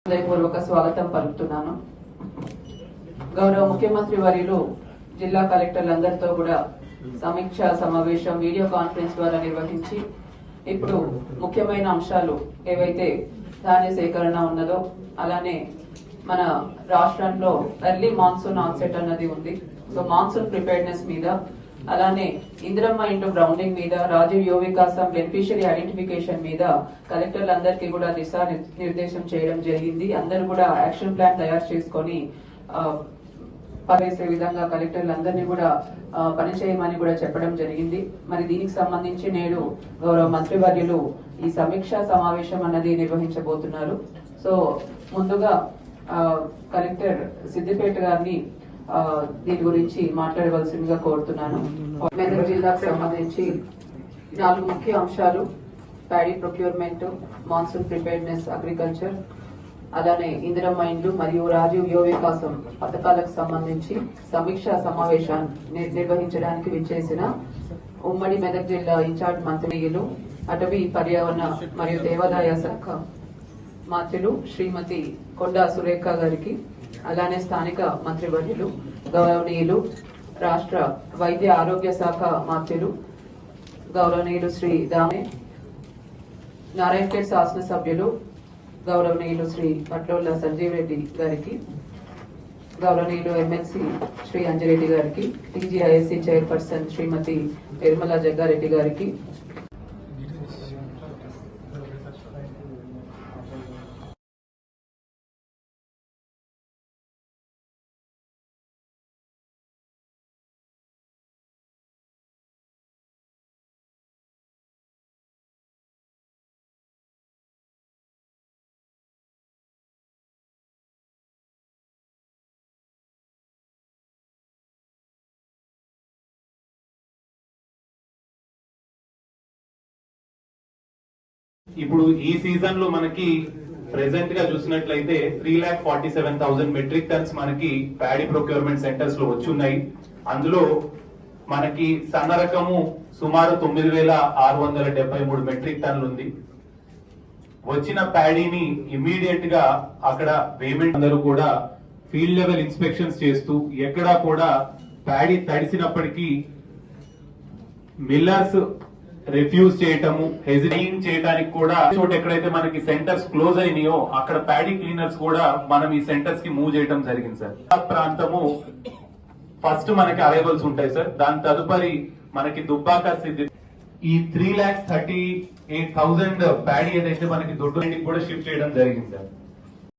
హృదయపూర్వక స్వాగతం పలుకుతున్నాను. గౌరవ ముఖ్యమంత్రి వర్యులు జిల్లా కలెక్టర్లందరితో కూడా సమీక్ష సమావేశం వీడియో కాన్ఫరెన్స్ ద్వారా నిర్వహించి ఇప్పుడు ముఖ్యమైన అంశాలు ఏవైతే ధాన్య సేకరణ ఉన్నదో అలానే మన రాష్ట్రంలో ఎర్లీ మాన్సూన్ ఆన్సెట్ అన్నది ఉంది. సో మాన్సూన్ ప్రిపేర్నెస్ మీద అలానే ఇందిరమ్మ ఇంటూ గ్రౌండింగ్ మీద రాజీవ్ యువ వికాసం బెనిఫిషియరీ ఐడెంటిఫికేషన్ మీద కలెక్టర్లందరికీ కూడా దిశా నిర్దేశం చేయడం జరిగింది. అందరూ కూడా యాక్షన్ ప్లాన్ తయారు చేసుకొని పనిచేసే విధంగా కలెక్టర్లందరినీ కూడా పనిచేయమని కూడా చెప్పడం జరిగింది. మరి దీనికి సంబంధించి నేడు గౌరవ మంత్రివర్యులు ఈ సమీక్షా సమావేశం అన్నది నిర్వహించబోతున్నారు. సో ముందుగా కలెక్టర్ సిద్దిపేట గారిని దీని గురించి మాట్లాడవలసిందిగా కోరుతున్నాను. మెదక్ జిల్లాకు సంబంధించి 4 ముఖ్య అంశాలు: paddy procurement, monsoon preparedness, agriculture, అలానే ఇందిరమ్మ ఇండ్లు మరియు రాజీవ్ యువ వికాసం పథకాలకు సంబంధించి సమీక్షా సమావేశాన్ని నిర్వహించడానికి విచ్చేసిన ఉమ్మడి మెదక్ జిల్లా ఇన్ఛార్జ్ మంత్రులు, అటవీ పర్యావరణ మరియు దేవాదాయ శాఖ మంత్రులు శ్రీమతి కొండా సురేఖ గారికి, అలానే స్థానిక మంత్రివర్యులు గౌరవనీయులు రాష్ట్ర వైద్య ఆరోగ్య శాఖ మంత్రులు గౌరవనీయులు శ్రీ దామే, నారాయణఖేడ్ శాసనసభ్యులు గౌరవనీయులు శ్రీ పట్లోళ్ల సంజీవ్ రెడ్డి గారికి, గౌరవనీయులు ఎమ్మెల్సీ శ్రీ అంజిరెడ్డి గారికి, టీజీఐఎస్సీ చైర్పర్సన్ శ్రీమతి నిర్మలా జగ్గారెడ్డి గారికి, ఇప్పుడు ఈ సీజన్ లో మనకి ప్రెసెంట్ గా చూసినట్లయితే 3,47,000 మెట్రిక్ టన్స్ మనకి ప్యాడీ ప్రొక్యూర్మెంట్ సెంటర్స్ లో వచ్చున్నాయి. అందులో మనకి సన్న రకము సుమారు 9,673 మెట్రిక్ టన్నులు ఉంది. వచ్చిన ప్యాడీని ఇమ్మీడియట్ గా అక్కడ పేమెంట్ అందరూ కూడా ఫీల్డ్ లెవెల్ ఇన్స్పెక్షన్స్ చేస్తూ ఎక్కడా కూడా ప్యాడీ తడిసినప్పటికీ మిల్లర్స్ రిఫ్యూజ్ చేయటము, హెజిటేట్ చేయడానికి కూడా చోట ఎక్కడైతే మనకి సెంటర్స్ క్లోజ్ అయినాయో అక్కడ ప్యాడీ క్లీనర్స్ కూడా మనం ఈ సెంటర్స్ కి మూవ్ చేయడం జరిగింది సార్. ఆ ప్రాంతము ఫస్ట్ మనకి అరైవల్స్ ఉంటాయి సార్. దాని తదుపరి మనకి దుబ్బాక స్థితి ఈ 3,38,000 ప్యాడీ ఏదైతే మనకి దొడ్డు కూడా షిఫ్ట్ చేయడం జరిగింది సార్.